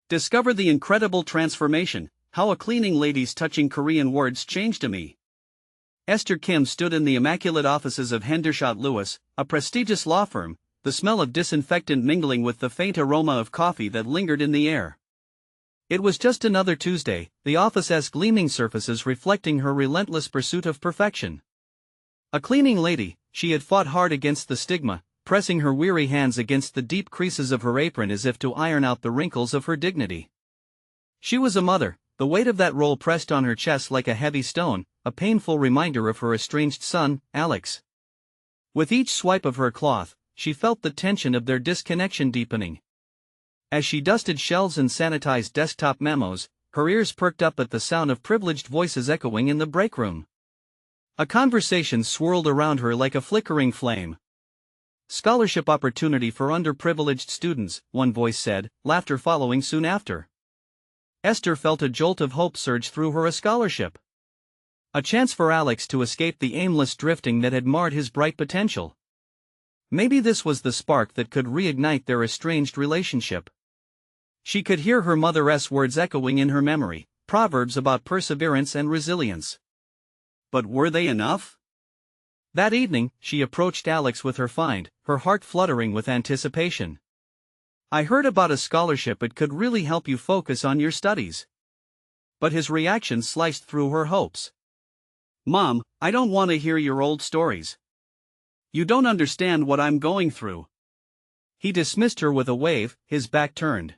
Discover the incredible transformation, how a cleaning lady's touching Korean words changed me. Esther Kim stood in the immaculate offices of Hendershot Lewis, a prestigious law firm, the smell of disinfectant mingling with the faint aroma of coffee that lingered in the air. It was just another Tuesday, the office-esque gleaming surfaces reflecting her relentless pursuit of perfection. A cleaning lady, she had fought hard against the stigma, pressing her weary hands against the deep creases of her apron as if to iron out the wrinkles of her dignity. She was a mother, the weight of that role pressed on her chest like a heavy stone, a painful reminder of her estranged son, Alex. With each swipe of her cloth, she felt the tension of their disconnection deepening. As she dusted shelves and sanitized desktop memos, her ears perked up at the sound of privileged voices echoing in the break room. A conversation swirled around her like a flickering flame. "Scholarship opportunity for underprivileged students," one voice said, laughter following soon after. Esther felt a jolt of hope surge through her. A scholarship. A chance for Alex to escape the aimless drifting that had marred his bright potential. Maybe this was the spark that could reignite their estranged relationship. She could hear her mother's words echoing in her memory, proverbs about perseverance and resilience. But were they enough? That evening, she approached Alex with her find, her heart fluttering with anticipation. "I heard about a scholarship. It could really help you focus on your studies." But his reaction sliced through her hopes. "Mom, I don't want to hear your old stories. You don't understand what I'm going through." He dismissed her with a wave, his back turned.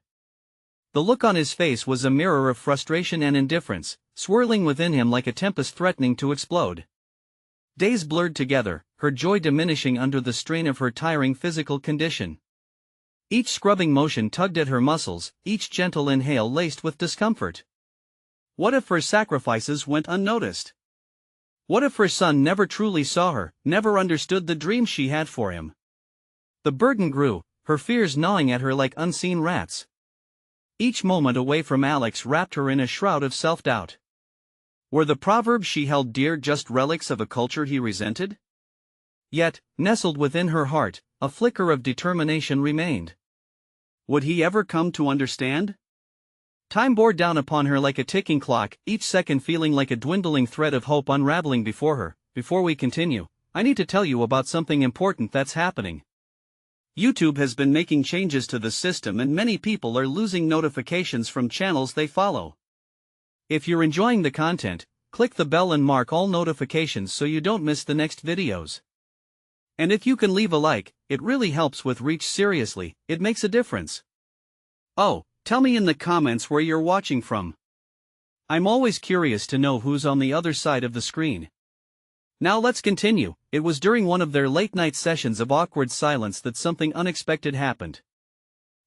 The look on his face was a mirror of frustration and indifference, swirling within him like a tempest threatening to explode. Days blurred together, her joy diminishing under the strain of her tiring physical condition. Each scrubbing motion tugged at her muscles, each gentle inhale laced with discomfort. What if her sacrifices went unnoticed? What if her son never truly saw her, never understood the dreams she had for him? The burden grew, her fears gnawing at her like unseen rats. Each moment away from Alex wrapped her in a shroud of self-doubt. Were the proverbs she held dear just relics of a culture he resented? Yet, nestled within her heart, a flicker of determination remained. Would he ever come to understand? Time bore down upon her like a ticking clock, each second feeling like a dwindling thread of hope unraveling before her. Before we continue, I need to tell you about something important that's happening. YouTube has been making changes to the system and many people are losing notifications from channels they follow. If you're enjoying the content, click the bell and mark all notifications so you don't miss the next videos. And if you can leave a like, it really helps with reach. Seriously, it makes a difference. Oh, tell me in the comments where you're watching from. I'm always curious to know who's on the other side of the screen. Now let's continue. It was during one of their late-night sessions of awkward silence that something unexpected happened.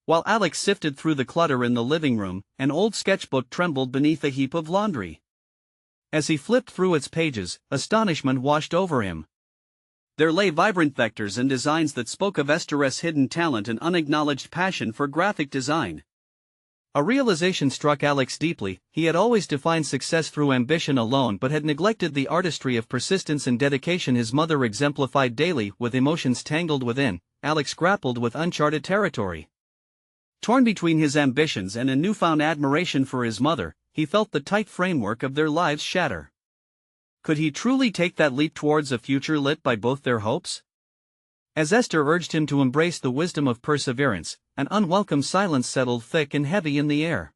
While Alex sifted through the clutter in the living room, an old sketchbook trembled beneath a heap of laundry. As he flipped through its pages, astonishment washed over him. There lay vibrant vectors and designs that spoke of Esther's hidden talent and unacknowledged passion for graphic design. A realization struck Alex deeply. He had always defined success through ambition alone but had neglected the artistry of persistence and dedication his mother exemplified daily. With emotions tangled within, Alex grappled with uncharted territory. Torn between his ambitions and a newfound admiration for his mother, he felt the tight framework of their lives shatter. Could he truly take that leap towards a future lit by both their hopes? As Esther urged him to embrace the wisdom of perseverance, an unwelcome silence settled thick and heavy in the air.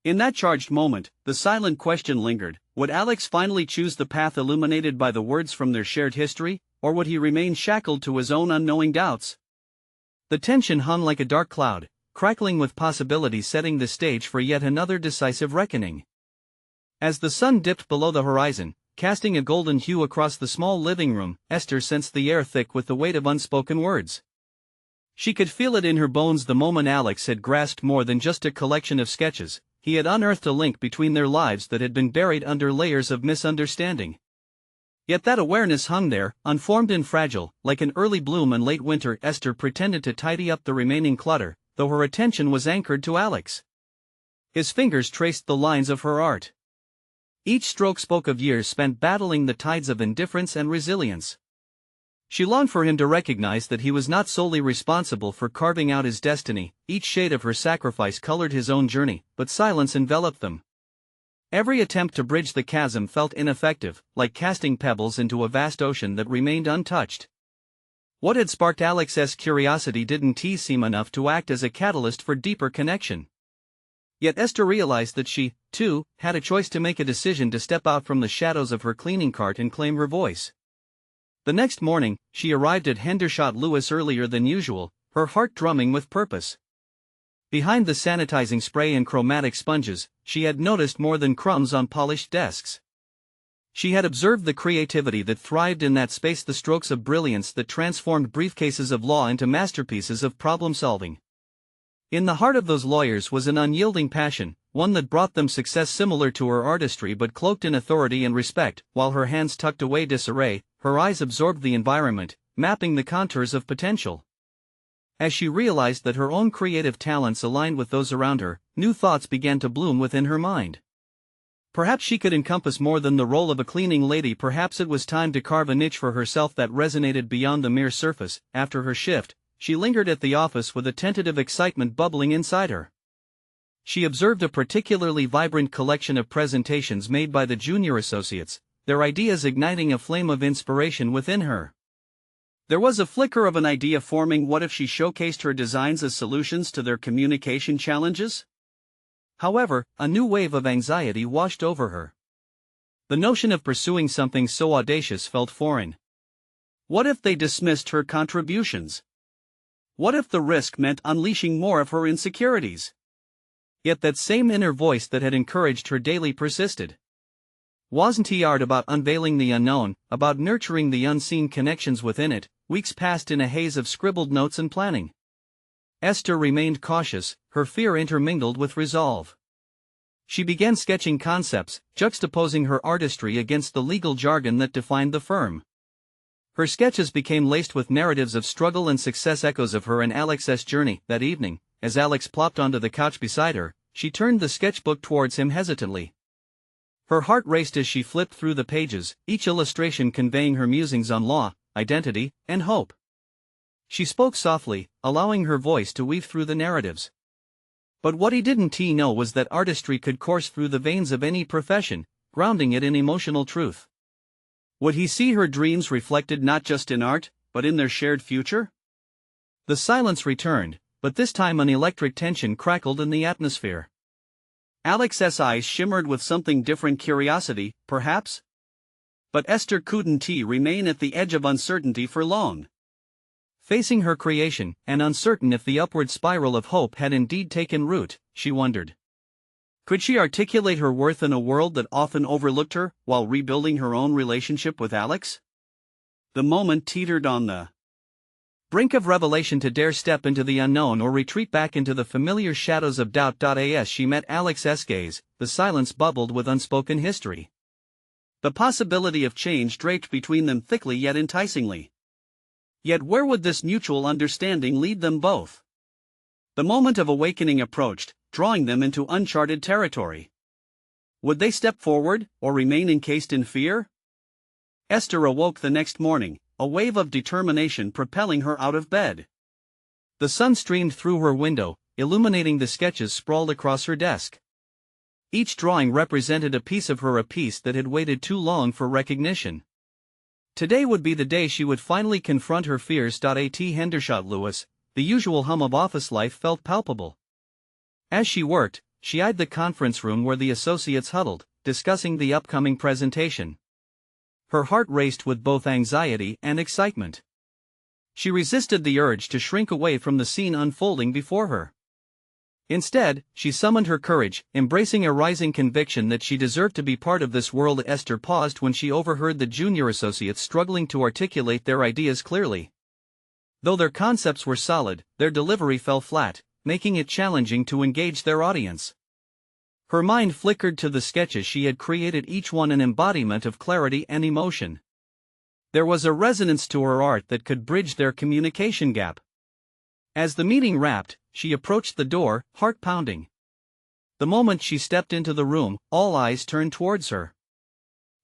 In that charged moment, the silent question lingered: would Alex finally choose the path illuminated by the words from their shared history, or would he remain shackled to his own unknowing doubts? The tension hung like a dark cloud, crackling with possibility, setting the stage for yet another decisive reckoning. As the sun dipped below the horizon, casting a golden hue across the small living room, Esther sensed the air thick with the weight of unspoken words. She could feel it in her bones the moment Alex had grasped more than just a collection of sketches. He had unearthed a link between their lives that had been buried under layers of misunderstanding. Yet that awareness hung there, unformed and fragile, like an early bloom in late winter. Esther pretended to tidy up the remaining clutter, though her attention was anchored to Alex. His fingers traced the lines of her art. Each stroke spoke of years spent battling the tides of indifference and resilience. She longed for him to recognize that he was not solely responsible for carving out his destiny. Each shade of her sacrifice colored his own journey, but silence enveloped them. Every attempt to bridge the chasm felt ineffective, like casting pebbles into a vast ocean that remained untouched. What had sparked Alex's curiosity didn't seem enough to act as a catalyst for deeper connection. Yet Esther realized that she, too, had a choice to make, a decision to step out from the shadows of her cleaning cart and claim her voice. The next morning, she arrived at Hendershot Lewis earlier than usual, her heart drumming with purpose. Behind the sanitizing spray and chromatic sponges, she had noticed more than crumbs on polished desks. She had observed the creativity that thrived in that space, the strokes of brilliance that transformed briefcases of law into masterpieces of problem-solving. In the heart of those lawyers was an unyielding passion, one that brought them success similar to her artistry but cloaked in authority and respect. While her hands tucked away disarray, her eyes absorbed the environment, mapping the contours of potential. As she realized that her own creative talents aligned with those around her, new thoughts began to bloom within her mind. Perhaps she could encompass more than the role of a cleaning lady. Perhaps it was time to carve a niche for herself that resonated beyond the mere surface. After her shift, she lingered at the office with a tentative excitement bubbling inside her. She observed a particularly vibrant collection of presentations made by the junior associates, their ideas igniting a flame of inspiration within her. There was a flicker of an idea forming. What if she showcased her designs as solutions to their communication challenges? However, a new wave of anxiety washed over her. The notion of pursuing something so audacious felt foreign. What if they dismissed her contributions? What if the risk meant unleashing more of her insecurities? Yet that same inner voice that had encouraged her daily persisted. Wasn't art about unveiling the unknown, about nurturing the unseen connections within it? Weeks passed in a haze of scribbled notes and planning. Esther remained cautious, her fear intermingled with resolve. She began sketching concepts, juxtaposing her artistry against the legal jargon that defined the firm. Her sketches became laced with narratives of struggle and success, echoes of her and Alex's journey. That evening, as Alex plopped onto the couch beside her, she turned the sketchbook towards him hesitantly. Her heart raced as she flipped through the pages, each illustration conveying her musings on law, identity, and hope. She spoke softly, allowing her voice to weave through the narratives. But what he didn't know was that artistry could course through the veins of any profession, grounding it in emotional truth. Would he see her dreams reflected not just in art, but in their shared future? The silence returned, but this time an electric tension crackled in the atmosphere. Alex's eyes shimmered with something different, curiosity, perhaps? But Esther couldn't remain at the edge of uncertainty for long. Facing her creation, and uncertain if the upward spiral of hope had indeed taken root, she wondered. Could she articulate her worth in a world that often overlooked her, while rebuilding her own relationship with Alex? The moment teetered on the brink of revelation, to dare step into the unknown or retreat back into the familiar shadows of doubt. As she met Alex's gaze, the silence bubbled with unspoken history. The possibility of change draped between them thickly yet enticingly. Yet where would this mutual understanding lead them both? The moment of awakening approached, drawing them into uncharted territory. Would they step forward, or remain encased in fear? Esther awoke the next morning, a wave of determination propelling her out of bed. The sun streamed through her window, illuminating the sketches sprawled across her desk. Each drawing represented a piece of her, a piece that had waited too long for recognition. Today would be the day she would finally confront her fears. At Hendershot Lewis, the usual hum of office life felt palpable. As she worked, she eyed the conference room where the associates huddled, discussing the upcoming presentation. Her heart raced with both anxiety and excitement. She resisted the urge to shrink away from the scene unfolding before her. Instead, she summoned her courage, embracing a rising conviction that she deserved to be part of this world. Esther paused when she overheard the junior associates struggling to articulate their ideas clearly. Though their concepts were solid, their delivery fell flat, making it challenging to engage their audience. Her mind flickered to the sketches she had created, each one an embodiment of clarity and emotion. There was a resonance to her art that could bridge their communication gap. As the meeting wrapped, she approached the door, heart pounding. The moment she stepped into the room, all eyes turned towards her.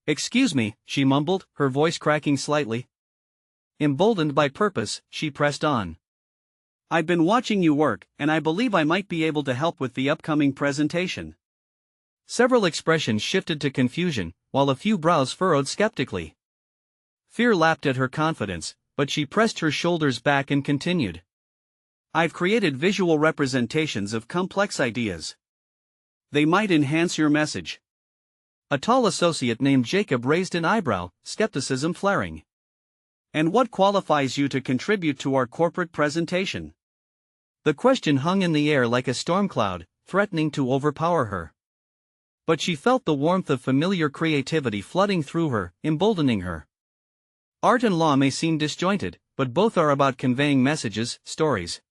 "Excuse me," she mumbled, her voice cracking slightly. emboldened by purpose, she pressed on. "I've been watching you work, and I believe I might be able to help with the upcoming presentation." Several expressions shifted to confusion, while a few brows furrowed skeptically. Fear lapped at her confidence, but she pressed her shoulders back and continued. "I've created visual representations of complex ideas. They might enhance your message." A tall associate named Jacob raised an eyebrow, skepticism flaring. "And what qualifies you to contribute to our corporate presentation?" The question hung in the air like a storm cloud, threatening to overpower her. But she felt the warmth of familiar creativity flooding through her, emboldening her. Art and law may seem disjointed, but both are about conveying messages, stories.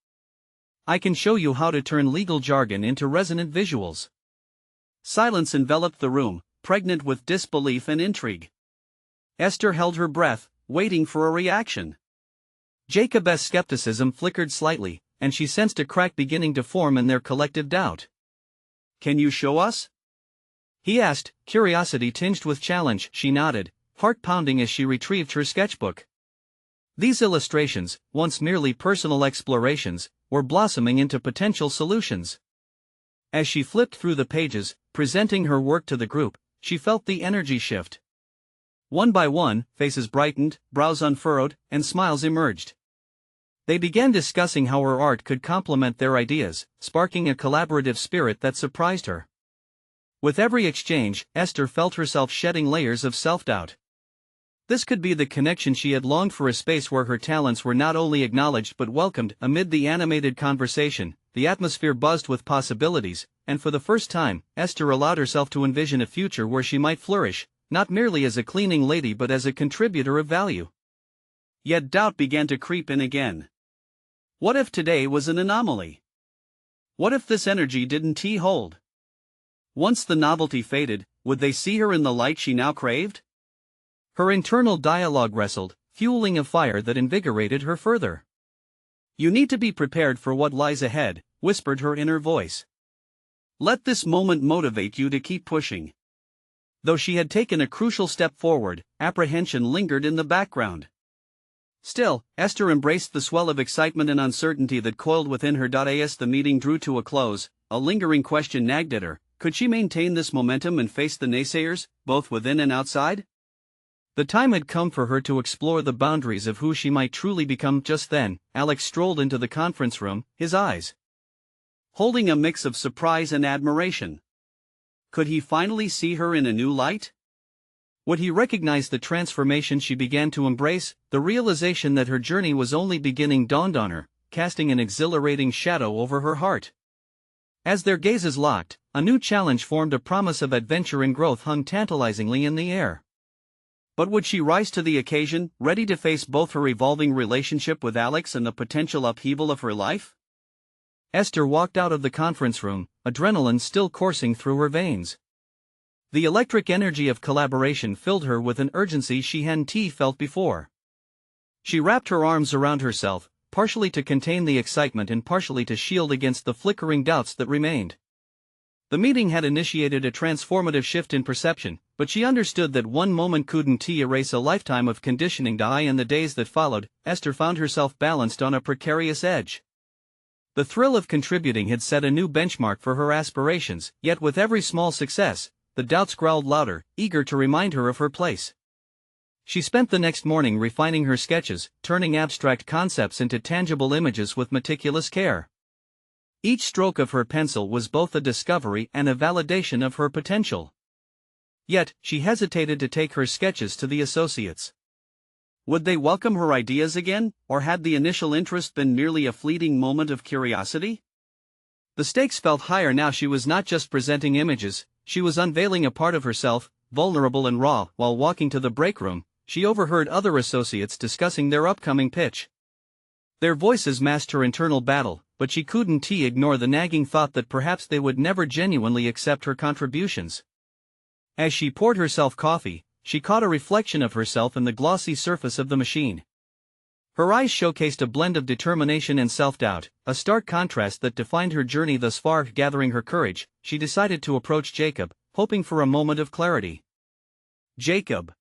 "I can show you how to turn legal jargon into resonant visuals." Silence enveloped the room, pregnant with disbelief and intrigue. Esther held her breath, waiting for a reaction. Jacob's skepticism flickered slightly, and she sensed a crack beginning to form in their collective doubt. "Can you show us?" he asked, curiosity tinged with challenge. She nodded, heart pounding as she retrieved her sketchbook. These illustrations, once merely personal explorations, were blossoming into potential solutions. As she flipped through the pages, presenting her work to the group, she felt the energy shift. One by one, faces brightened, brows unfurrowed, and smiles emerged. They began discussing how her art could complement their ideas, sparking a collaborative spirit that surprised her. With every exchange, Esther felt herself shedding layers of self-doubt. This could be the connection she had longed for, a space where her talents were not only acknowledged but welcomed. Amid the animated conversation, the atmosphere buzzed with possibilities, and for the first time, Esther allowed herself to envision a future where she might flourish, not merely as a cleaning lady but as a contributor of value. Yet doubt began to creep in again. What if today was an anomaly? What if this energy didn't hold? Once the novelty faded, would they see her in the light she now craved? Her internal dialogue wrestled, fueling a fire that invigorated her further. "You need to be prepared for what lies ahead," whispered her inner voice. "Let this moment motivate you to keep pushing." Though she had taken a crucial step forward, apprehension lingered in the background. Still, Esther embraced the swell of excitement and uncertainty that coiled within her. As the meeting drew to a close, a lingering question nagged at her: could she maintain this momentum and face the naysayers, both within and outside? The time had come for her to explore the boundaries of who she might truly become. Just then, Alex strolled into the conference room, his eyes holding a mix of surprise and admiration. Could he finally see her in a new light? Would he recognize the transformation she began to embrace? The realization that her journey was only beginning dawned on her, casting an exhilarating shadow over her heart. As their gazes locked, a new challenge formed. A promise of adventure and growth hung tantalizingly in the air. But would she rise to the occasion, ready to face both her evolving relationship with Alex and the potential upheaval of her life? Esther walked out of the conference room, adrenaline still coursing through her veins. The electric energy of collaboration filled her with an urgency she hadn't felt before. She wrapped her arms around herself, partially to contain the excitement and partially to shield against the flickering doubts that remained. The meeting had initiated a transformative shift in perception, but she understood that one moment couldn't erase a lifetime of conditioning. In the days that followed, Esther found herself balanced on a precarious edge. The thrill of contributing had set a new benchmark for her aspirations, yet with every small success, the doubts growled louder, eager to remind her of her place. She spent the next morning refining her sketches, turning abstract concepts into tangible images with meticulous care. Each stroke of her pencil was both a discovery and a validation of her potential. Yet, she hesitated to take her sketches to the associates. Would they welcome her ideas again, or had the initial interest been merely a fleeting moment of curiosity? The stakes felt higher now. She was not just presenting images, she was unveiling a part of herself, vulnerable and raw. While walking to the break room, she overheard other associates discussing their upcoming pitch. Their voices masked her internal battle, but she couldn't ignore the nagging thought that perhaps they would never genuinely accept her contributions. As she poured herself coffee, she caught a reflection of herself in the glossy surface of the machine. Her eyes showcased a blend of determination and self-doubt, a stark contrast that defined her journey thus far. Gathering her courage, she decided to approach Jacob, hoping for a moment of clarity. "Jacob."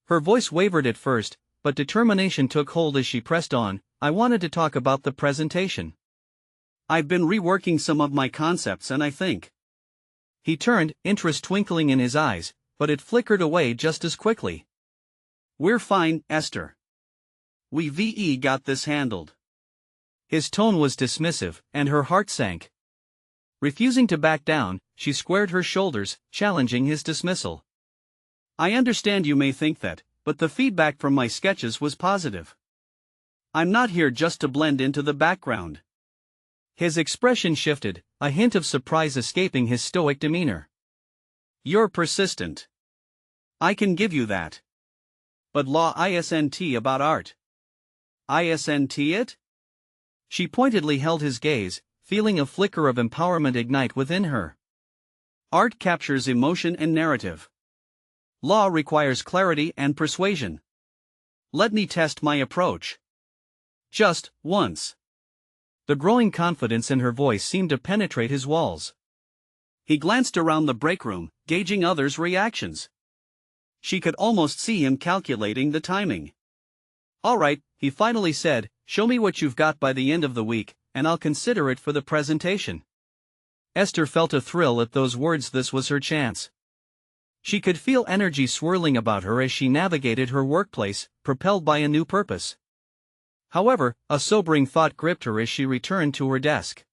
Her voice wavered at first, but determination took hold as she pressed on. "I wanted to talk about the presentation. I've been reworking some of my concepts and I think." He turned, interest twinkling in his eyes, but it flickered away just as quickly. "We're fine, Esther. We got this handled." His tone was dismissive, and her heart sank. Refusing to back down, she squared her shoulders, challenging his dismissal. "I understand you may think that, but the feedback from my sketches was positive. I'm not here just to blend into the background." His expression shifted, a hint of surprise escaping his stoic demeanor. "You're persistent. I can give you that. But law isn't about art. Isn't it?" She pointedly held his gaze, feeling a flicker of empowerment ignite within her. "Art captures emotion and narrative. Law requires clarity and persuasion. Let me test my approach. Just once." The growing confidence in her voice seemed to penetrate his walls. He glanced around the break room, gauging others' reactions. She could almost see him calculating the timing. "All right," he finally said, "show me what you've got by the end of the week, and I'll consider it for the presentation." Esther felt a thrill at those words. This was her chance. She could feel energy swirling about her as she navigated her workplace, propelled by a new purpose. However, a sobering thought gripped her as she returned to her desk.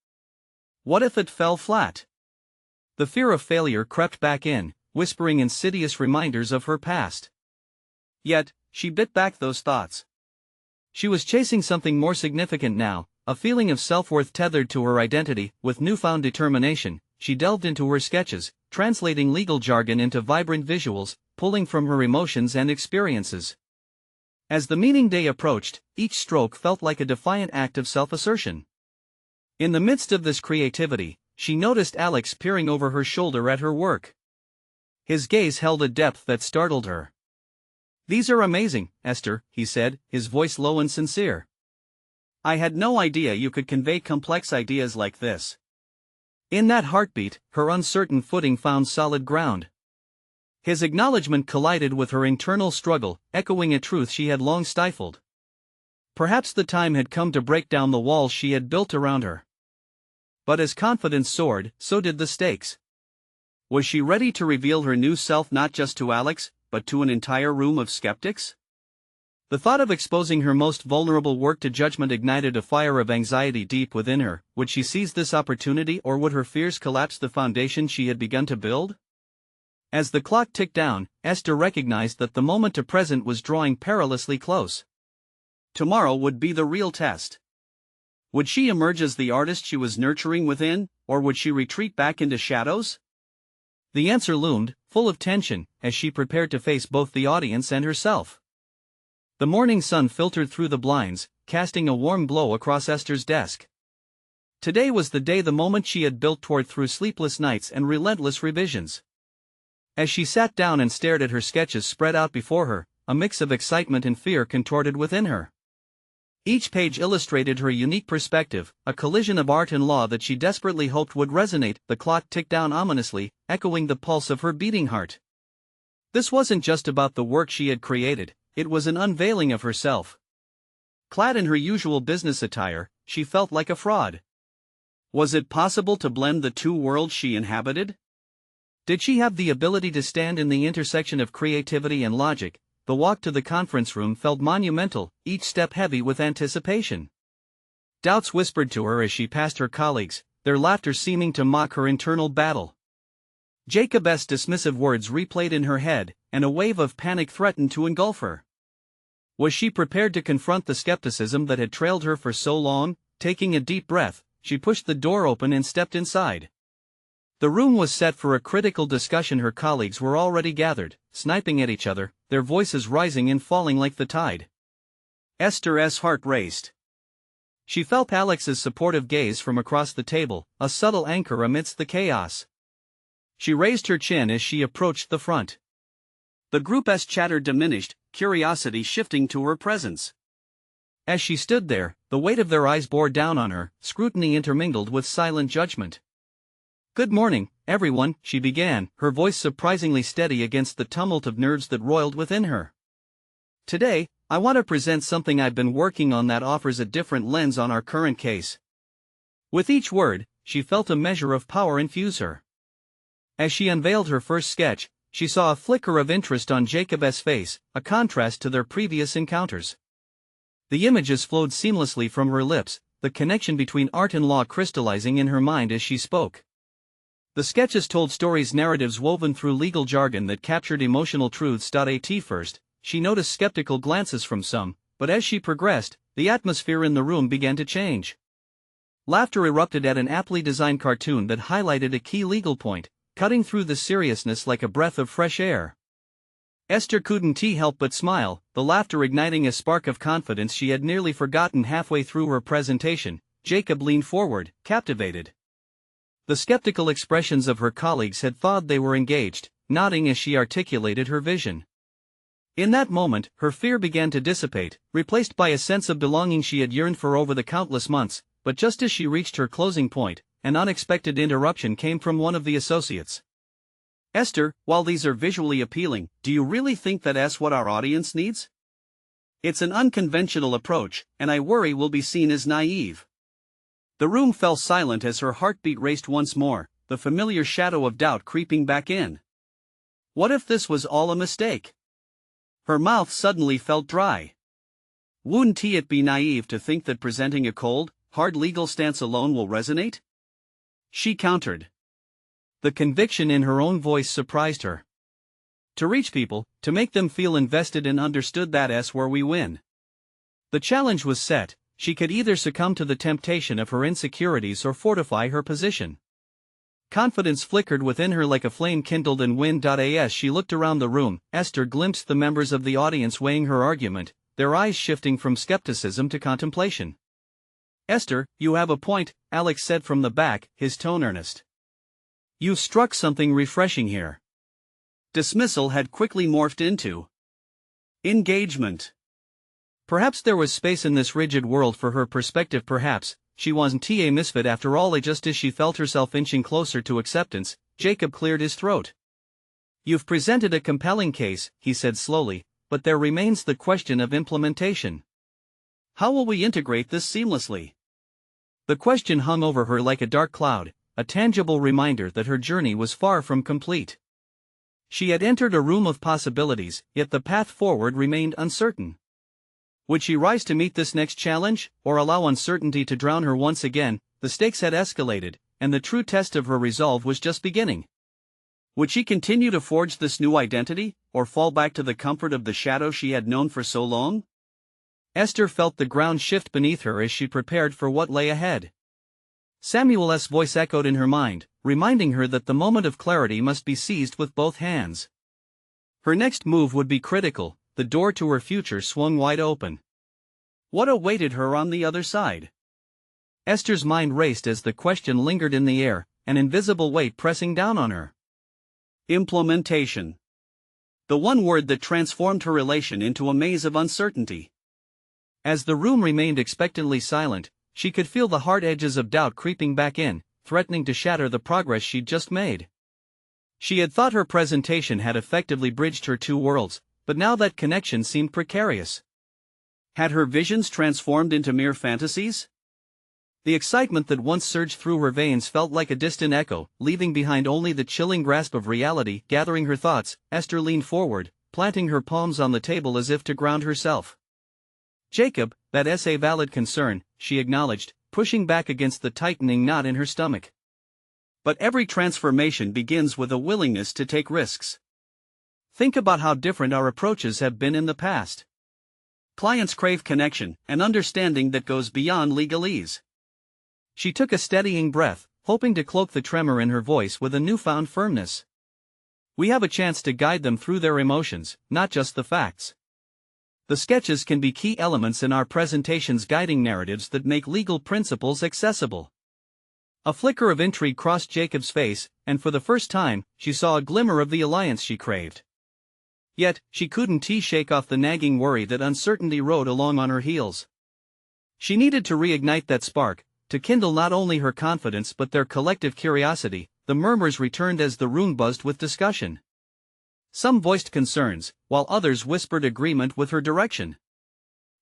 What if it fell flat? The fear of failure crept back in, whispering insidious reminders of her past. Yet, she bit back those thoughts. She was chasing something more significant now, a feeling of self-worth tethered to her identity. With newfound determination, she delved into her sketches, translating legal jargon into vibrant visuals, pulling from her emotions and experiences. As the meeting day approached, each stroke felt like a defiant act of self-assertion. In the midst of this creativity, she noticed Alex peering over her shoulder at her work. His gaze held a depth that startled her. "These are amazing, Esther," he said, his voice low and sincere. "I had no idea you could convey complex ideas like this." In that heartbeat, her uncertain footing found solid ground. His acknowledgement collided with her internal struggle, echoing a truth she had long stifled. Perhaps the time had come to break down the walls she had built around her. But as confidence soared, so did the stakes. Was she ready to reveal her new self not just to Alex, but to an entire room of skeptics? The thought of exposing her most vulnerable work to judgment ignited a fire of anxiety deep within her. Would she seize this opportunity, or would her fears collapse the foundation she had begun to build? As the clock ticked down, Esther recognized that the moment to present was drawing perilously close. Tomorrow would be the real test. Would she emerge as the artist she was nurturing within, or would she retreat back into shadows? The answer loomed, full of tension, as she prepared to face both the audience and herself. The morning sun filtered through the blinds, casting a warm glow across Esther's desk. Today was the day, the moment she had built toward through sleepless nights and relentless revisions. As she sat down and stared at her sketches spread out before her, a mix of excitement and fear contorted within her. Each page illustrated her unique perspective, a collision of art and law that she desperately hoped would resonate. The clock ticked down ominously, echoing the pulse of her beating heart. This wasn't just about the work she had created, it was an unveiling of herself. Clad in her usual business attire, she felt like a fraud. Was it possible to blend the two worlds she inhabited? Did she have the ability to stand in the intersection of creativity and logic? The walk to the conference room felt monumental, each step heavy with anticipation. Doubts whispered to her as she passed her colleagues, their laughter seeming to mock her internal battle. Jacob's dismissive words replayed in her head, and a wave of panic threatened to engulf her. Was she prepared to confront the skepticism that had trailed her for so long? Taking a deep breath, she pushed the door open and stepped inside. The room was set for a critical discussion. Her colleagues were already gathered, sniping at each other, their voices rising and falling like the tide. Esther's heart raced. She felt Alex's supportive gaze from across the table, a subtle anchor amidst the chaos. She raised her chin as she approached the front. The group's chatter diminished, curiosity shifting to her presence. As she stood there, the weight of their eyes bore down on her, scrutiny intermingled with silent judgment. "Good morning, everyone," she began, her voice surprisingly steady against the tumult of nerves that roiled within her. "Today, I want to present something I've been working on that offers a different lens on our current case." With each word, she felt a measure of power infuse her. As she unveiled her first sketch, she saw a flicker of interest on Jacob's face, a contrast to their previous encounters. The images flowed seamlessly from her lips, the connection between art and law crystallizing in her mind as she spoke. The sketches told stories, narratives woven through legal jargon that captured emotional truths. At first, she noticed skeptical glances from some, but as she progressed, the atmosphere in the room began to change. Laughter erupted at an aptly designed cartoon that highlighted a key legal point, cutting through the seriousness like a breath of fresh air. Esther couldn't help but smile, the laughter igniting a spark of confidence she had nearly forgotten. Halfway through her presentation, Jacob leaned forward, captivated. The skeptical expressions of her colleagues had thawed. They were engaged, nodding as she articulated her vision. In that moment, her fear began to dissipate, replaced by a sense of belonging she had yearned for over the countless months. But just as she reached her closing point, an unexpected interruption came from one of the associates. "Esther, while these are visually appealing, do you really think that's what our audience needs? It's an unconventional approach, and I worry we'll be seen as naive." The room fell silent as her heartbeat raced once more, the familiar shadow of doubt creeping back in. What if this was all a mistake? Her mouth suddenly felt dry. Wouldn't it be naive to think that presenting a cold, hard legal stance alone will resonate? She countered. The conviction in her own voice surprised her. To reach people, to make them feel invested and understood, that's where we win. The challenge was set. She could either succumb to the temptation of her insecurities or fortify her position. Confidence flickered within her like a flame kindled in wind. As she looked around the room, Esther glimpsed the members of the audience weighing her argument, their eyes shifting from skepticism to contemplation. "Esther, you have a point," Alex said from the back, his tone earnest. "You've struck something refreshing here." Dismissal had quickly morphed into engagement. Perhaps there was space in this rigid world for her perspective. Perhaps she wasn't a misfit after all. Just as she felt herself inching closer to acceptance, Jacob cleared his throat. "You've presented a compelling case," he said slowly, "but there remains the question of implementation. How will we integrate this seamlessly?" The question hung over her like a dark cloud, a tangible reminder that her journey was far from complete. She had entered a room of possibilities, yet the path forward remained uncertain. Would she rise to meet this next challenge, or allow uncertainty to drown her once again? The stakes had escalated, and the true test of her resolve was just beginning. Would she continue to forge this new identity, or fall back to the comfort of the shadow she had known for so long? Esther felt the ground shift beneath her as she prepared for what lay ahead. Samuel's voice echoed in her mind, reminding her that the moment of clarity must be seized with both hands. Her next move would be critical. The door to her future swung wide open. What awaited her on the other side? Esther's mind raced as the question lingered in the air, an invisible weight pressing down on her. Implementation. The one word that transformed her relation into a maze of uncertainty. As the room remained expectantly silent, she could feel the hard edges of doubt creeping back in, threatening to shatter the progress she'd just made. She had thought her presentation had effectively bridged her two worlds, but now that connection seemed precarious. Had her visions transformed into mere fantasies? The excitement that once surged through her veins felt like a distant echo, leaving behind only the chilling grasp of reality. Gathering her thoughts, Esther leaned forward, planting her palms on the table as if to ground herself. "Jacob, that's a valid concern," she acknowledged, pushing back against the tightening knot in her stomach. "But every transformation begins with a willingness to take risks. Think about how different our approaches have been in the past. Clients crave connection, an understanding that goes beyond legalese." She took a steadying breath, hoping to cloak the tremor in her voice with a newfound firmness. "We have a chance to guide them through their emotions, not just the facts. The sketches can be key elements in our presentations, guiding narratives that make legal principles accessible." A flicker of intrigue crossed Jacob's face, and for the first time, she saw a glimmer of the alliance she craved. Yet, she couldn't shake off the nagging worry that uncertainty rode along on her heels. She needed to reignite that spark, to kindle not only her confidence but their collective curiosity. The murmurs returned as the room buzzed with discussion. Some voiced concerns, while others whispered agreement with her direction.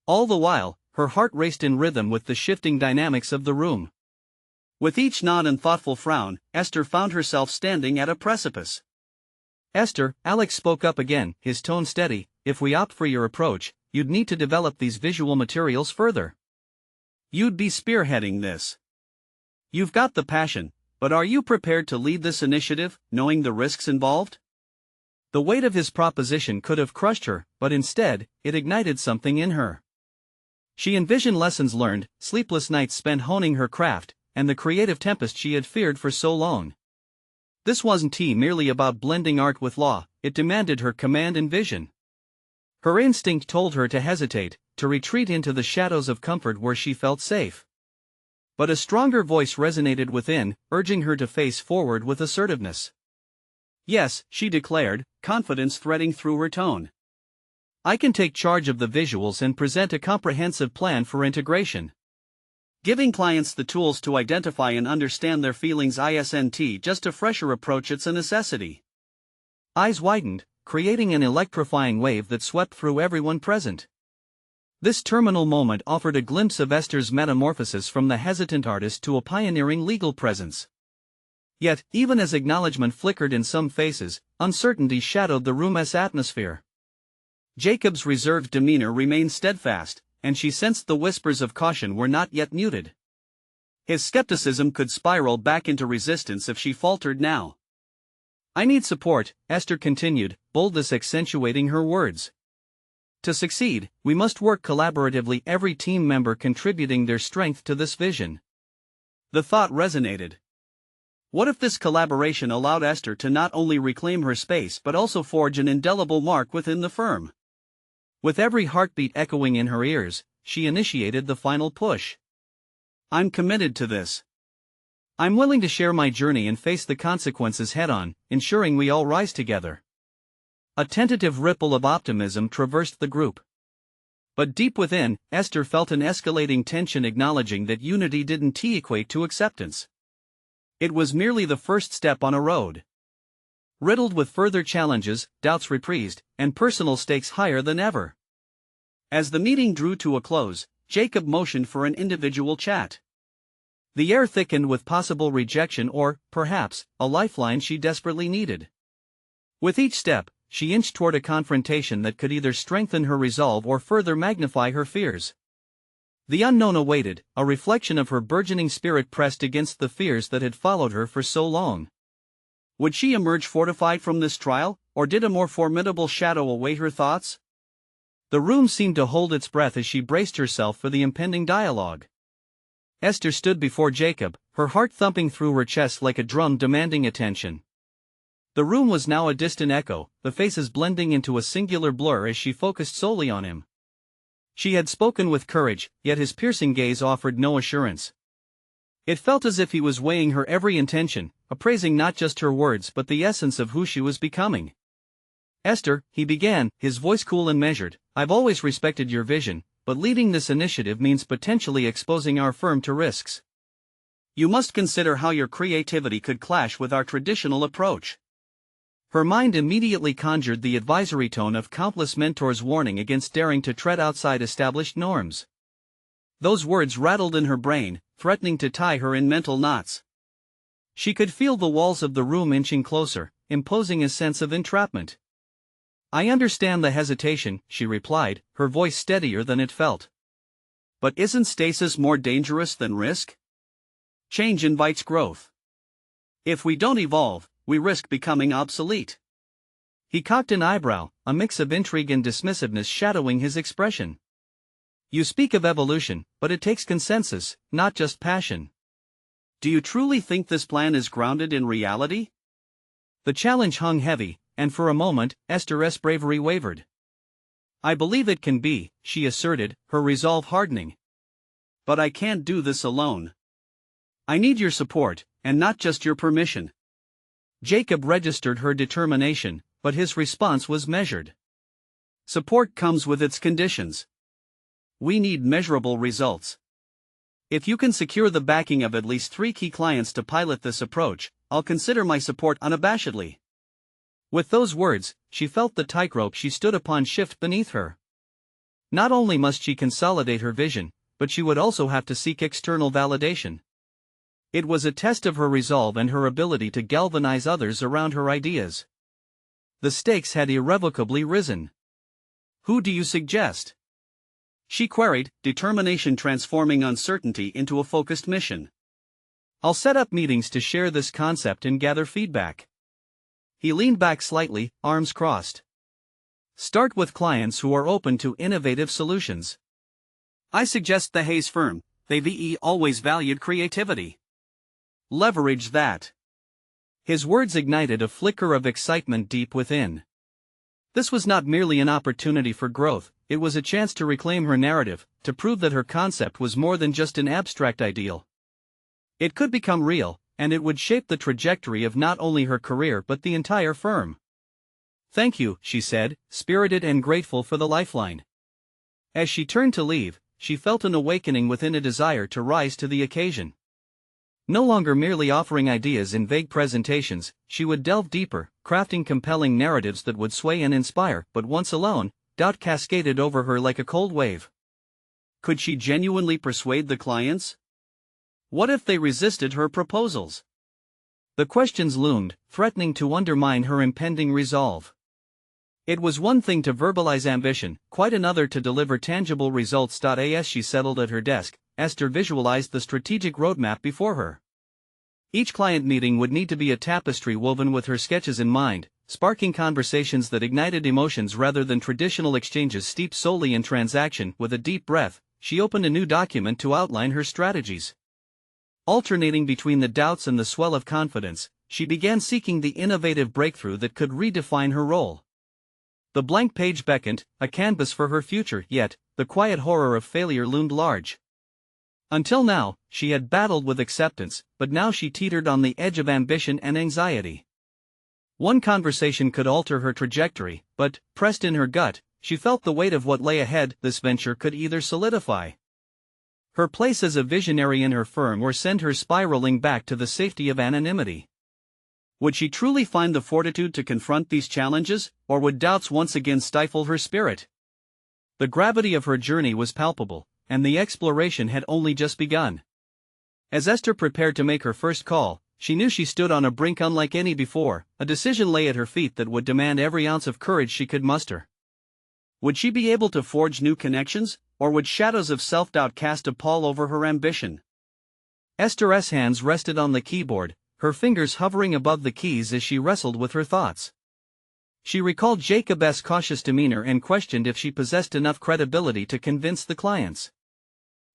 All the while, her heart raced in rhythm with the shifting dynamics of the room. With each nod and thoughtful frown, Esther found herself standing at a precipice. "Esther," Alex spoke up again, his tone steady, "if we opt for your approach, you'd need to develop these visual materials further. You'd be spearheading this. You've got the passion, but are you prepared to lead this initiative, knowing the risks involved?" The weight of his proposition could have crushed her, but instead, it ignited something in her. She envisioned lessons learned, sleepless nights spent honing her craft, and the creative tempest she had feared for so long. This wasn't merely about blending art with law, it demanded her command and vision. Her instinct told her to hesitate, to retreat into the shadows of comfort where she felt safe. But a stronger voice resonated within, urging her to face forward with assertiveness. "Yes," she declared, confidence threading through her tone. "I can take charge of the visuals and present a comprehensive plan for integration. Giving clients the tools to identify and understand their feelings isn't just a fresher approach, it's a necessity." Eyes widened, creating an electrifying wave that swept through everyone present. This terminal moment offered a glimpse of Esther's metamorphosis from the hesitant artist to a pioneering legal presence. Yet, even as acknowledgement flickered in some faces, uncertainty shadowed the room's atmosphere. Jacob's reserved demeanor remained steadfast, and she sensed the whispers of caution were not yet muted. His skepticism could spiral back into resistance if she faltered now. "I need support," Esther continued, boldness accentuating her words. "To succeed, we must work collaboratively, every team member contributing their strength to this vision." The thought resonated. What if this collaboration allowed Esther to not only reclaim her space but also forge an indelible mark within the firm? With every heartbeat echoing in her ears, she initiated the final push. "I'm committed to this. I'm willing to share my journey and face the consequences head-on, ensuring we all rise together." A tentative ripple of optimism traversed the group. But deep within, Esther felt an escalating tension, acknowledging that unity didn't equate to acceptance. It was merely the first step on a road riddled with further challenges, doubts reprised, and personal stakes higher than ever. As the meeting drew to a close, Jacob motioned for an individual chat. The air thickened with possible rejection or, perhaps, a lifeline she desperately needed. With each step, she inched toward a confrontation that could either strengthen her resolve or further magnify her fears. The unknown awaited, a reflection of her burgeoning spirit pressed against the fears that had followed her for so long. Would she emerge fortified from this trial, or did a more formidable shadow await her thoughts? The room seemed to hold its breath as she braced herself for the impending dialogue. Esther stood before Jacob, her heart thumping through her chest like a drum demanding attention. The room was now a distant echo, the faces blending into a singular blur as she focused solely on him. She had spoken with courage, yet his piercing gaze offered no assurance. It felt as if he was weighing her every intention, appraising not just her words but the essence of who she was becoming. "Esther," he began, his voice cool and measured, "I've always respected your vision, but leading this initiative means potentially exposing our firm to risks. You must consider how your creativity could clash with our traditional approach." Her mind immediately conjured the advisory tone of countless mentors warning against daring to tread outside established norms. Those words rattled in her brain, threatening to tie her in mental knots. She could feel the walls of the room inching closer, imposing a sense of entrapment. "I understand the hesitation," she replied, her voice steadier than it felt. "But isn't stasis more dangerous than risk? Change invites growth. If we don't evolve, we risk becoming obsolete." He cocked an eyebrow, a mix of intrigue and dismissiveness shadowing his expression. "You speak of evolution, but it takes consensus, not just passion. Do you truly think this plan is grounded in reality?" The challenge hung heavy, and for a moment, Esther's bravery wavered. "I believe it can be," she asserted, her resolve hardening. "But I can't do this alone. I need your support, and not just your permission." Jacob registered her determination, but his response was measured. "Support comes with its conditions. We need measurable results. If you can secure the backing of at least 3 key clients to pilot this approach, I'll consider my support unabashedly." With those words, she felt the tightrope she stood upon shift beneath her. Not only must she consolidate her vision, but she would also have to seek external validation. It was a test of her resolve and her ability to galvanize others around her ideas. The stakes had irrevocably risen. "Who do you suggest?" she queried, determination transforming uncertainty into a focused mission. "I'll set up meetings to share this concept and gather feedback." He leaned back slightly, arms crossed. "Start with clients who are open to innovative solutions. I suggest the Hayes firm. They've always valued creativity. Leverage that." His words ignited a flicker of excitement deep within. This was not merely an opportunity for growth, it was a chance to reclaim her narrative, to prove that her concept was more than just an abstract ideal. It could become real, and it would shape the trajectory of not only her career but the entire firm. "Thank you," she said, spirited and grateful for the lifeline. As she turned to leave, she felt an awakening within, a desire to rise to the occasion. No longer merely offering ideas in vague presentations, she would delve deeper, crafting compelling narratives that would sway and inspire. But once alone, doubt cascaded over her like a cold wave. Could she genuinely persuade the clients? What if they resisted her proposals? The questions loomed, threatening to undermine her impending resolve. It was one thing to verbalize ambition, quite another to deliver tangible results. As she settled at her desk, Esther visualized the strategic roadmap before her. Each client meeting would need to be a tapestry woven with her sketches in mind, sparking conversations that ignited emotions rather than traditional exchanges steeped solely in transaction. With a deep breath, she opened a new document to outline her strategies. Alternating between the doubts and the swell of confidence, she began seeking the innovative breakthrough that could redefine her role. The blank page beckoned, a canvas for her future, yet the quiet horror of failure loomed large. Until now, she had battled with acceptance, but now she teetered on the edge of ambition and anxiety. One conversation could alter her trajectory, but, pressed in her gut, she felt the weight of what lay ahead. This venture could either solidify her place as a visionary in her firm or send her spiraling back to the safety of anonymity. Would she truly find the fortitude to confront these challenges, or would doubts once again stifle her spirit? The gravity of her journey was palpable, and the exploration had only just begun. As Esther prepared to make her first call, she knew she stood on a brink unlike any before. A decision lay at her feet that would demand every ounce of courage she could muster. Would she be able to forge new connections, or would shadows of self-doubt cast a pall over her ambition? Esther's hands rested on the keyboard, her fingers hovering above the keys as she wrestled with her thoughts. She recalled Jacob's cautious demeanor and questioned if she possessed enough credibility to convince the clients.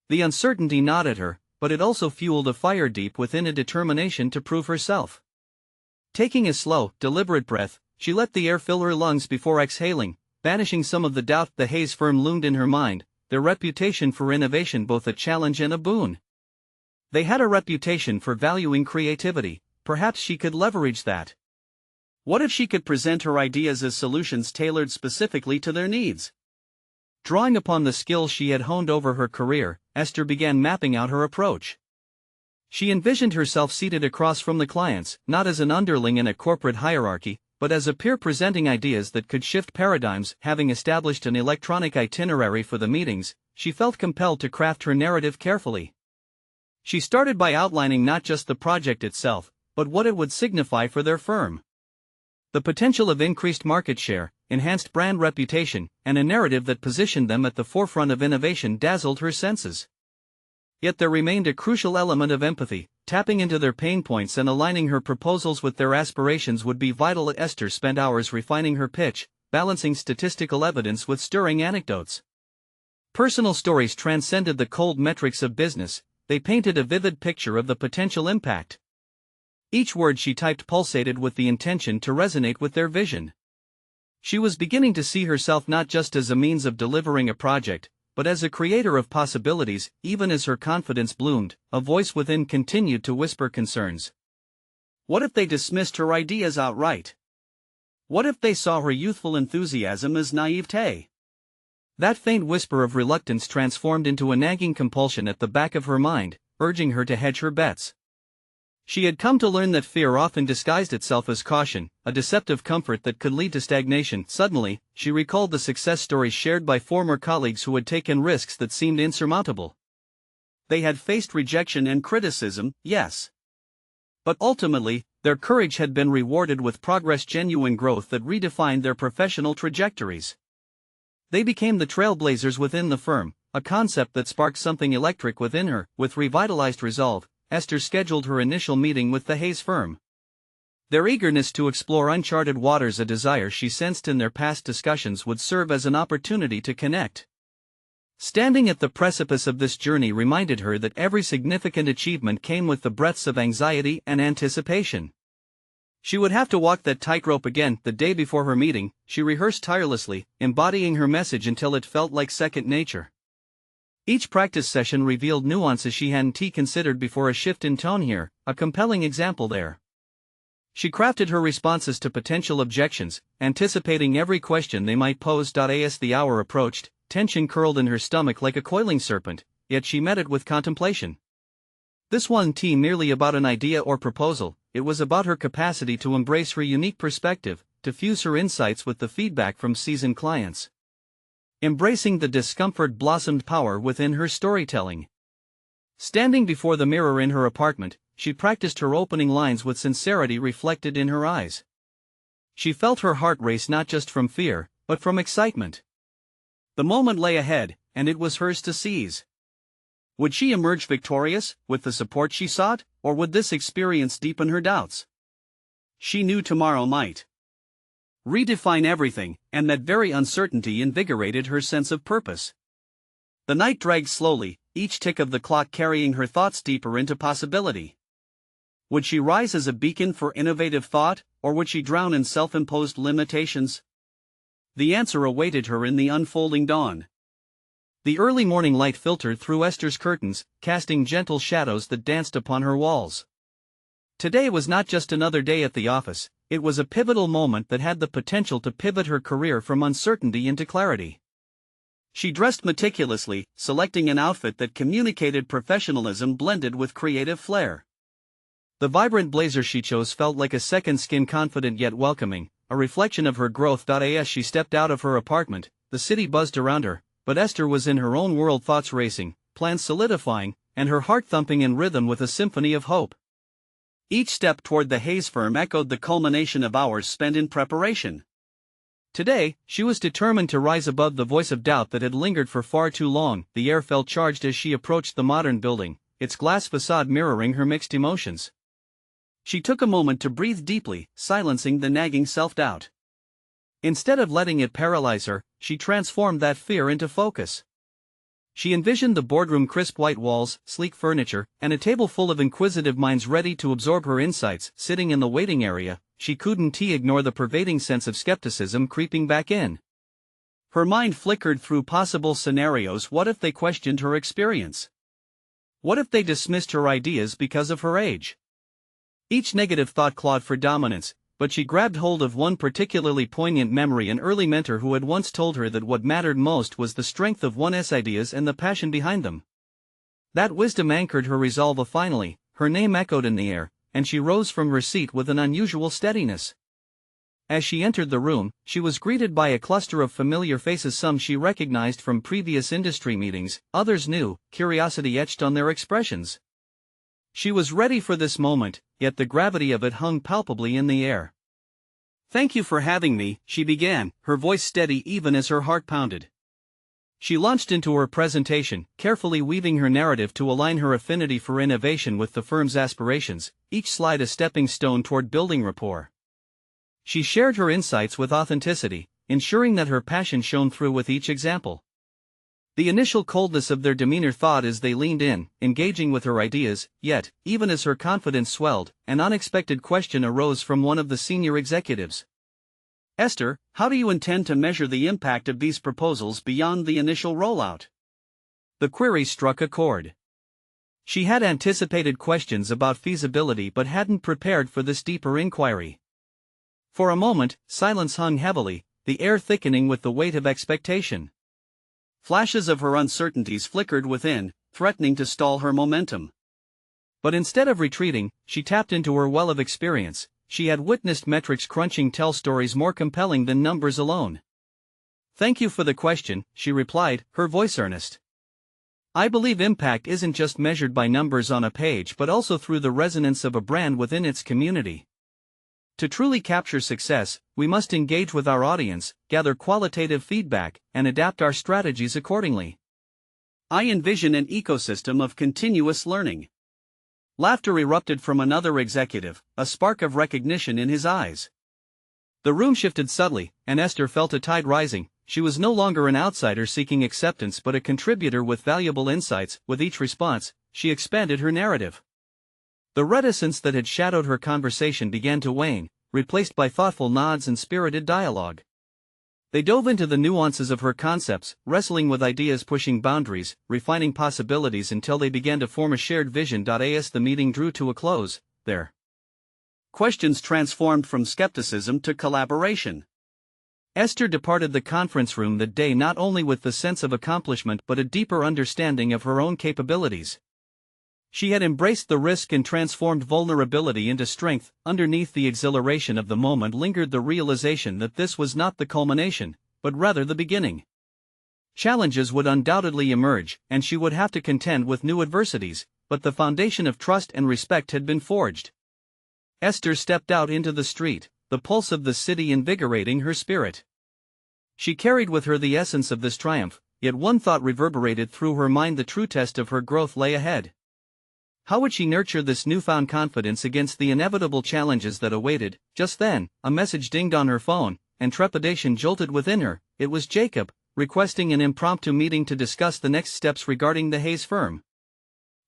The uncertainty gnawed at her, but it also fueled a fire deep within, a determination to prove herself. Taking a slow, deliberate breath, she let the air fill her lungs before exhaling, banishing some of the doubt. The Hayes firm loomed in her mind, their reputation for innovation both a challenge and a boon. They had a reputation for valuing creativity, perhaps she could leverage that. What if she could present her ideas as solutions tailored specifically to their needs? Drawing upon the skills she had honed over her career, Esther began mapping out her approach. She envisioned herself seated across from the clients, not as an underling in a corporate hierarchy, but as a peer presenting ideas that could shift paradigms. Having established an electronic itinerary for the meetings, she felt compelled to craft her narrative carefully. She started by outlining not just the project itself, but what it would signify for their firm. The potential of increased market share, enhanced brand reputation, and a narrative that positioned them at the forefront of innovation dazzled her senses. Yet there remained a crucial element of empathy. Tapping into their pain points and aligning her proposals with their aspirations would be vital. Esther spent hours refining her pitch, balancing statistical evidence with stirring anecdotes. Personal stories transcended the cold metrics of business, they painted a vivid picture of the potential impact. Each word she typed pulsated with the intention to resonate with their vision. She was beginning to see herself not just as a means of delivering a project, but as a creator of possibilities. Even as her confidence bloomed, a voice within continued to whisper concerns. What if they dismissed her ideas outright? What if they saw her youthful enthusiasm as naivete? That faint whisper of reluctance transformed into a nagging compulsion at the back of her mind, urging her to hedge her bets. She had come to learn that fear often disguised itself as caution, a deceptive comfort that could lead to stagnation. Suddenly, she recalled the success stories shared by former colleagues who had taken risks that seemed insurmountable. They had faced rejection and criticism, yes. But ultimately, their courage had been rewarded with progress, genuine growth that redefined their professional trajectories. They became the trailblazers within the firm, a concept that sparked something electric within her. With revitalized resolve, Esther scheduled her initial meeting with the Hayes firm. Their eagerness to explore uncharted waters, a desire she sensed in their past discussions, would serve as an opportunity to connect. Standing at the precipice of this journey reminded her that every significant achievement came with the breaths of anxiety and anticipation. She would have to walk that tightrope again. The day before her meeting, she rehearsed tirelessly, embodying her message until it felt like second nature. Each practice session revealed nuances she hadn't considered before, a shift in tone here, a compelling example there. She crafted her responses to potential objections, anticipating every question they might pose. As the hour approached, tension curled in her stomach like a coiling serpent, yet she met it with contemplation. This wasn't merely about an idea or proposal, it was about her capacity to embrace her unique perspective, to fuse her insights with the feedback from seasoned clients. Embracing the discomfort blossomed power within her storytelling. Standing before the mirror in her apartment, she practiced her opening lines with sincerity reflected in her eyes. She felt her heart race, not just from fear, but from excitement. The moment lay ahead, and it was hers to seize. Would she emerge victorious, with the support she sought, or would this experience deepen her doubts? She knew tomorrow might redefine everything, and that very uncertainty invigorated her sense of purpose. The night dragged slowly, each tick of the clock carrying her thoughts deeper into possibility. Would she rise as a beacon for innovative thought, or would she drown in self-imposed limitations? The answer awaited her in the unfolding dawn. The early morning light filtered through Esther's curtains, casting gentle shadows that danced upon her walls. Today was not just another day at the office, it was a pivotal moment that had the potential to pivot her career from uncertainty into clarity. She dressed meticulously, selecting an outfit that communicated professionalism blended with creative flair. The vibrant blazer she chose felt like a second skin, confident yet welcoming, a reflection of her growth. As she stepped out of her apartment, the city buzzed around her, but Esther was in her own world, thoughts racing, plans solidifying, and her heart thumping in rhythm with a symphony of hope. Each step toward the Hayes firm echoed the culmination of hours spent in preparation. Today, she was determined to rise above the voice of doubt that had lingered for far too long. The air felt charged as she approached the modern building, its glass facade mirroring her mixed emotions. She took a moment to breathe deeply, silencing the nagging self-doubt. Instead of letting it paralyze her, she transformed that fear into focus. She envisioned the boardroom, crisp white walls, sleek furniture, and a table full of inquisitive minds ready to absorb her insights. Sitting in the waiting area, she couldn't ignore the pervading sense of skepticism creeping back in. Her mind flickered through possible scenarios. What if they questioned her experience? What if they dismissed her ideas because of her age? Each negative thought clawed for dominance, but she grabbed hold of one particularly poignant memory: an early mentor who had once told her that what mattered most was the strength of one's ideas and the passion behind them. That wisdom anchored her resolve. Finally, her name echoed in the air, and she rose from her seat with an unusual steadiness. As she entered the room, she was greeted by a cluster of familiar faces. Some she recognized from previous industry meetings, others new, curiosity etched on their expressions. She was ready for this moment, yet the gravity of it hung palpably in the air. "Thank you for having me," she began, her voice steady even as her heart pounded. She launched into her presentation, carefully weaving her narrative to align her affinity for innovation with the firm's aspirations, each slide a stepping stone toward building rapport. She shared her insights with authenticity, ensuring that her passion shone through with each example. The initial coldness of their demeanor thawed as they leaned in, engaging with her ideas, yet, even as her confidence swelled, an unexpected question arose from one of the senior executives. "Esther, how do you intend to measure the impact of these proposals beyond the initial rollout?" The query struck a chord. She had anticipated questions about feasibility but hadn't prepared for this deeper inquiry. For a moment, silence hung heavily, the air thickening with the weight of expectation. Flashes of her uncertainties flickered within, threatening to stall her momentum. But instead of retreating, she tapped into her well of experience. She had witnessed metrics crunching tell stories more compelling than numbers alone. "Thank you for the question," she replied, her voice earnest. "I believe impact isn't just measured by numbers on a page but also through the resonance of a brand within its community. To truly capture success, we must engage with our audience, gather qualitative feedback, and adapt our strategies accordingly. I envision an ecosystem of continuous learning." Laughter erupted from another executive, a spark of recognition in his eyes. The room shifted subtly, and Esther felt a tide rising. She was no longer an outsider seeking acceptance but a contributor with valuable insights. With each response, she expanded her narrative. The reticence that had shadowed her conversation began to wane, replaced by thoughtful nods and spirited dialogue. They dove into the nuances of her concepts, wrestling with ideas, pushing boundaries, refining possibilities until they began to form a shared vision. As the meeting drew to a close, their questions transformed from skepticism to collaboration. Esther departed the conference room that day not only with the sense of accomplishment but a deeper understanding of her own capabilities. She had embraced the risk and transformed vulnerability into strength. Underneath the exhilaration of the moment lingered the realization that this was not the culmination, but rather the beginning. Challenges would undoubtedly emerge, and she would have to contend with new adversities, but the foundation of trust and respect had been forged. Esther stepped out into the street, the pulse of the city invigorating her spirit. She carried with her the essence of this triumph, yet one thought reverberated through her mind: the true test of her growth lay ahead. How would she nurture this newfound confidence against the inevitable challenges that awaited? Just then, a message dinged on her phone, and trepidation jolted within her. It was Jacob, requesting an impromptu meeting to discuss the next steps regarding the Hayes firm.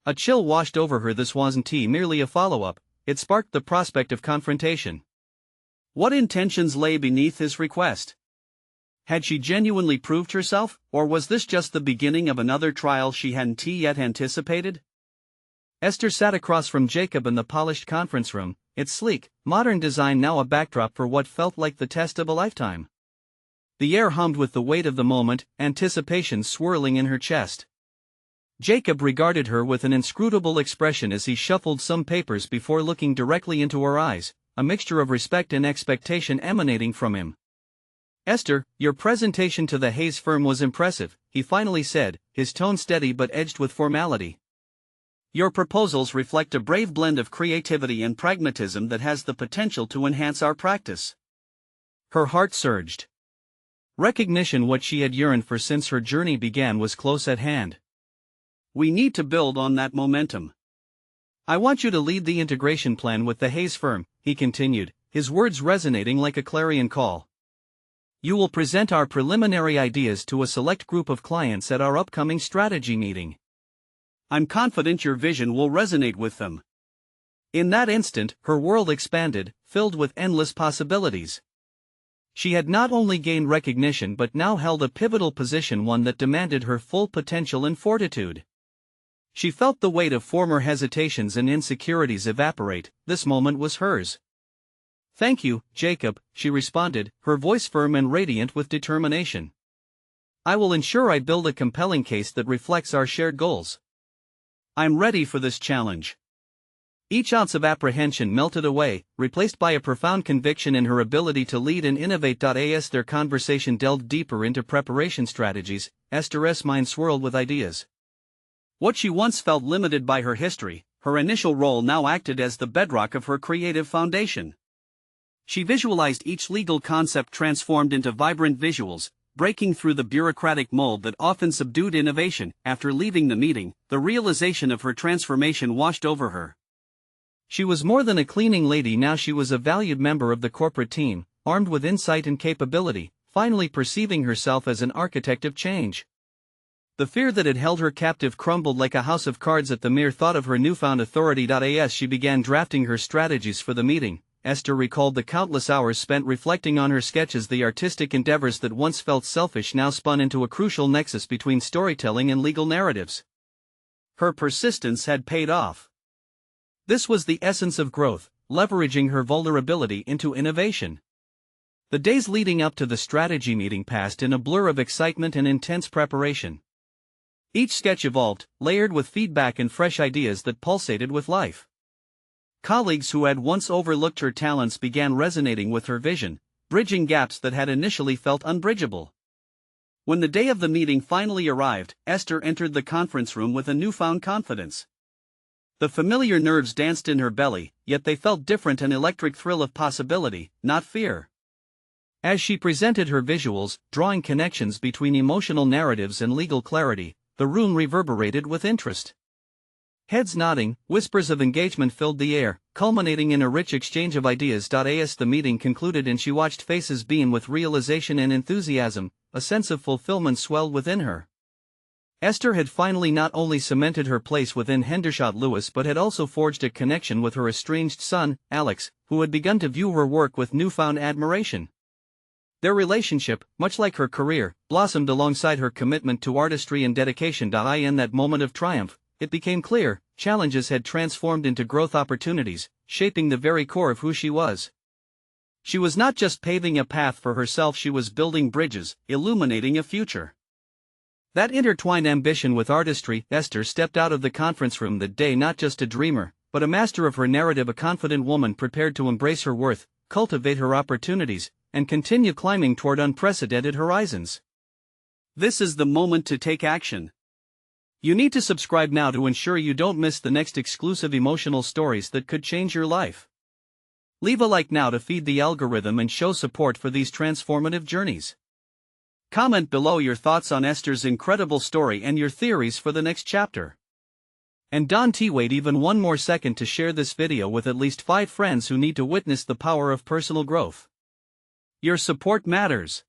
A chill washed over her. This wasn't merely a follow-up, it sparked the prospect of confrontation. What intentions lay beneath his request? Had she genuinely proved herself, or was this just the beginning of another trial she hadn't yet anticipated? Esther sat across from Jacob in the polished conference room, its sleek, modern design now a backdrop for what felt like the test of a lifetime. The air hummed with the weight of the moment, anticipation swirling in her chest. Jacob regarded her with an inscrutable expression as he shuffled some papers before looking directly into her eyes, a mixture of respect and expectation emanating from him. "Esther, your presentation to the Hayes firm was impressive," he finally said, his tone steady but edged with formality. "Your proposals reflect a brave blend of creativity and pragmatism that has the potential to enhance our practice." Her heart surged. Recognition, what she had yearned for since her journey began, was close at hand. "We need to build on that momentum. I want you to lead the integration plan with the Hayes firm," he continued, his words resonating like a clarion call. "You will present our preliminary ideas to a select group of clients at our upcoming strategy meeting. I'm confident your vision will resonate with them." In that instant, her world expanded, filled with endless possibilities. She had not only gained recognition but now held a pivotal position, one that demanded her full potential and fortitude. She felt the weight of former hesitations and insecurities evaporate. This moment was hers. "Thank you, Jacob," she responded, her voice firm and radiant with determination. "I will ensure I build a compelling case that reflects our shared goals. I'm ready for this challenge." Each ounce of apprehension melted away, replaced by a profound conviction in her ability to lead and innovate. As their conversation delved deeper into preparation strategies, Esther's mind swirled with ideas. What she once felt limited by her history, her initial role now acted as the bedrock of her creative foundation. She visualized each legal concept transformed into vibrant visuals, breaking through the bureaucratic mold that often subdued innovation. After leaving the meeting, the realization of her transformation washed over her. She was more than a cleaning lady now, she was a valued member of the corporate team, armed with insight and capability, finally perceiving herself as an architect of change. The fear that had held her captive crumbled like a house of cards at the mere thought of her newfound authority. As she began drafting her strategies for the meeting, Esther recalled the countless hours spent reflecting on her sketches. The artistic endeavors that once felt selfish now spun into a crucial nexus between storytelling and legal narratives. Her persistence had paid off. This was the essence of growth, leveraging her vulnerability into innovation. The days leading up to the strategy meeting passed in a blur of excitement and intense preparation. Each sketch evolved, layered with feedback and fresh ideas that pulsated with life. Colleagues who had once overlooked her talents began resonating with her vision, bridging gaps that had initially felt unbridgeable. When the day of the meeting finally arrived, Esther entered the conference room with a newfound confidence. The familiar nerves danced in her belly, yet they felt different, an electric thrill of possibility, not fear. As she presented her visuals, drawing connections between emotional narratives and legal clarity, the room reverberated with interest. Heads nodding, whispers of engagement filled the air, culminating in a rich exchange of ideas. As the meeting concluded and she watched faces beam with realization and enthusiasm, a sense of fulfillment swelled within her. Esther had finally not only cemented her place within Hendershot Lewis but had also forged a connection with her estranged son, Alex, who had begun to view her work with newfound admiration. Their relationship, much like her career, blossomed alongside her commitment to artistry and dedication. In that moment of triumph, it became clear, challenges had transformed into growth opportunities, shaping the very core of who she was. She was not just paving a path for herself, she was building bridges, illuminating a future. That intertwined ambition with artistry. Esther stepped out of the conference room that day not just a dreamer, but a master of her narrative, a confident woman prepared to embrace her worth, cultivate her opportunities, and continue climbing toward unprecedented horizons. This is the moment to take action. You need to subscribe now to ensure you don't miss the next exclusive emotional stories that could change your life. Leave a like now to feed the algorithm and show support for these transformative journeys. Comment below your thoughts on Esther's incredible story and your theories for the next chapter. And don't wait even one more second to share this video with at least 5 friends who need to witness the power of personal growth. Your support matters.